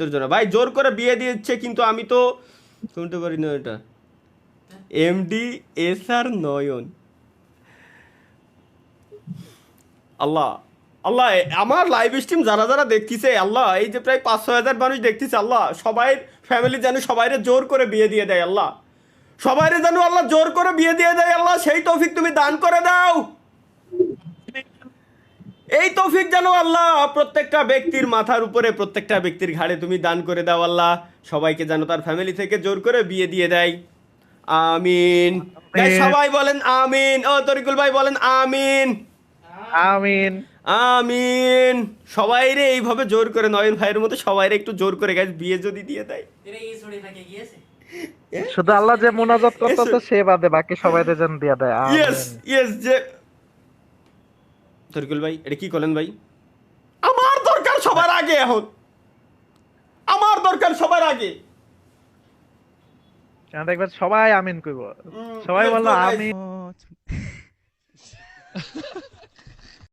তোর জন্য ভাই জোর করে বিয়ে দিচ্ছে, কিন্তু আমি তো শুনতে পারি না এটা। এমডি এস আর নয়ন, আল্লাহ আল্লাহ, আমার লাইভ স্ট্রিম যারা যারা দেখতেছে আল্লাহ, এই যে প্রায় 5-6 হাজার মানুষ দেখতেছে আল্লাহ, সবাই ফ্যামিলি যেন সবাইরে জোর করে বিয়ে দিয়ে দেয় আল্লাহ, সবাইরে যেন আল্লাহ জোর করে বিয়ে দিয়ে দেয় আল্লাহ, সেই তৌফিক তুমি দান করে দাও। এই তৌফিক যেন আল্লাহ প্রত্যেকটা ব্যক্তির মাথার উপরে, প্রত্যেকটা ব্যক্তির ঘাড়ে তুমি দান করে দাও আল্লাহ, সবাইকে যেন তার ফ্যামিলি থেকে জোর করে বিয়ে দিয়ে দেয়। আমিন। গাইস আমিন সবাই বলেন আমিন, ও তরিকুল ভাই বলেন আমিন। আমিন। আমিন। সবাইরে এইভাবে জোর করে, নয়ন ভাইয়ের মতো সবাইরে একটু জোর করে গাইস বিয়ে যদি দিয়ে দেয়। শুধু আল্লাহ যে মুনাজাত করতেছে সে বাদে বাকি সবাই যেন দিয়া দেয়। ইয়েস আমিন। ইয়েস। যে তরিকুল ভাই এটা কি করলেন ভাই? আমার দরকার সবার আগে, এখন আমার দরকার সবার আগে। এখন দেখবেন সবাই আমিন কইব, সবাই Let's বললো go, guys. আমিন।